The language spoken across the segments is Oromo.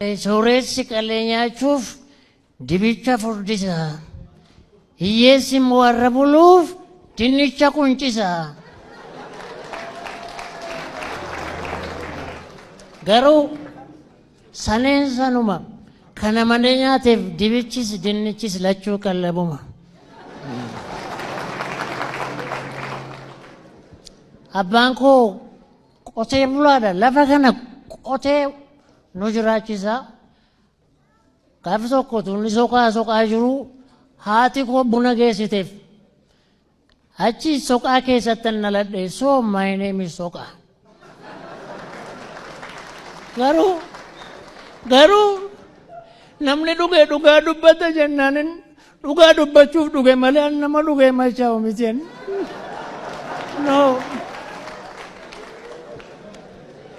Sooressi qaleenyaachuuf dibicha furdisa. Hiyyeessi warra buluuf dinnicha quncisa. Garuu saneen sanuma kana malee nyaateef dibichis dinnichis lachuu qallabuma. Abbaan koo qotee bulaadha. Lafa kana qotee nu jiraachisa. Gaafa tokko tunni soqaa jiru haati koo buna geessiteef. Achi soqaa keessatti naladhe. So my name is Soqa. Garuu namni dhugaa dubbata jennaanin dhugaa dubbachuuf dhuge malee nama dhugee machaa'u mitiin. No.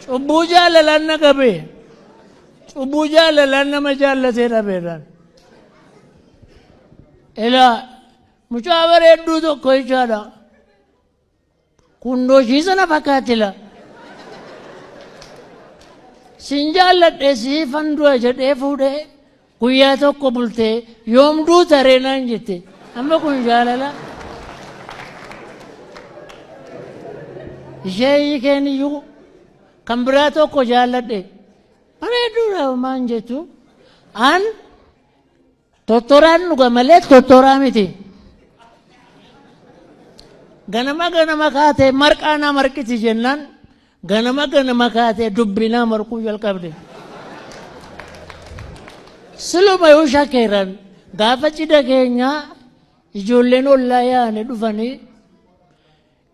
Cubbuu jaalalaan na qabe. Cubbuu jaalalaan nama jaallatee dhabeedhaan. Ilaa mucaa bareedduu tokko jechaadha. Kundooshii sana fakkaatila. Sin jaalladhe siifan du'a jedhee fuudhee guyyaa tokko bultee yoomduu tareenaan jette. Amma kun jaalala. Ishee hiikeen iyyuu kan biraa tokko jaalladhe. Bareedduudha maan jettu. An tottoraan dhuga malee tottoraa miti. Ganama kaatee marqaa na marqiti jennaan ganama kaatee dubbinaa marquu jalqabde. Siluma yoo shakkeeran gaafa cidha keenyaa ijoolleen ollaa yaa'anii dhufanii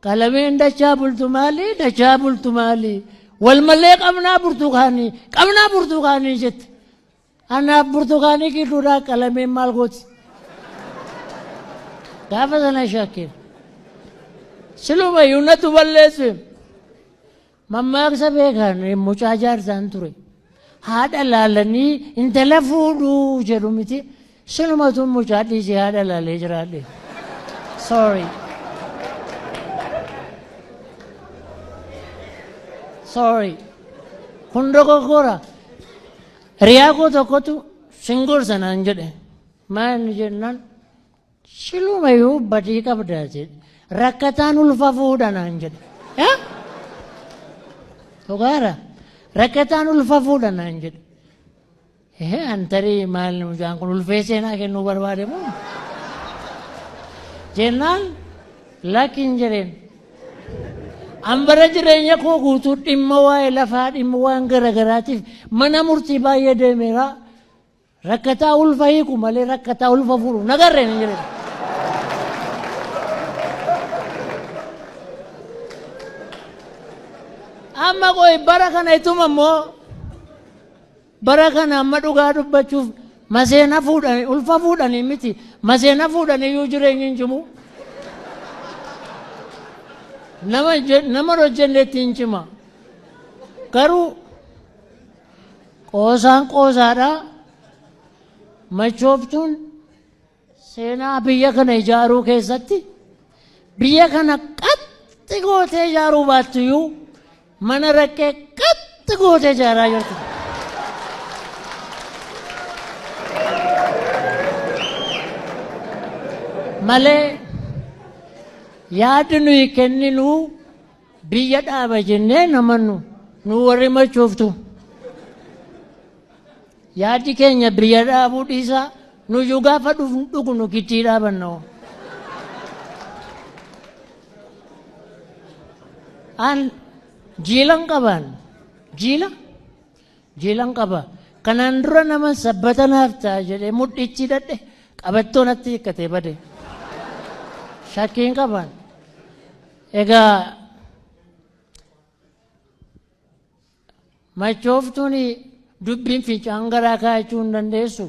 qalameen dachaa bultu maali wal malee qabnaa burtukaanii jette. Anaaf burtukaanii gidduudhaa qalameen maal gooti? Gaafa sana shakkeera. Siluma yuunatu balleesse. Mammaaksa beekan mucaa jaarsaan ture. Haadha laalanii intala fuudhuu jedhu miti. Silumatu mucaa dhiisee haadha laalee jiraadhe. Sorry. Kun dogoggora. Hiriyaa koo tokkotu singorsa naan jedhe. Maal jennaan silumayyuu badii qabdaa jedhe. Rakkataan ulfa fuudha naan jedhe. Dhugaara rakkataan ulfa fuudha naan jedhe. Antarii maal mucaan kun ulfee seenaa kennuu barbaade moo? Jennaan lakkiin jedheen. Ambara jireenya koo guutuu dhimma waa'ee lafaa dhimma waan garagaraatiif mana murtii baay'ee deemeera. Rakkataa ulfa hiiku malee rakkataa ulfa fuudhu nagarreen hin jedheen. Amma qoy bara kana ituma immoo bara kana amma dhugaa dubbachuuf maseena fuudhanii ulfa fuudhanii miti maseena fuudhanii iyyuu jireenya hin cimu. Nama hojjenneetti hin cima. Garuu qoosaan qoosaadha. Machooftuun seenaa biyya kana ijaaruu keessatti biyya kana qaxxi gootee ijaaruu baattuyyuu mana rakkee qaxxi gootee ijaaraa jirti. Malee yaadni nuyi kenninu biyya dhaaba jennee namannu nu warri machooftu. Yaadni keenya biyya dhaabuu dhiisaa nuyyuu gaafa dhugnu gittii dhaabanna. An jiilan qaban jiilan qaba. Kanaan dura nama sabbata naaf ta'a jedhee mudhichi dadhe qabattoo natti hiikkatee bade. Shakkiin qaban. Egaa machooftuun dubbiin fincaan garaa kaa'achuu hin dandeessu.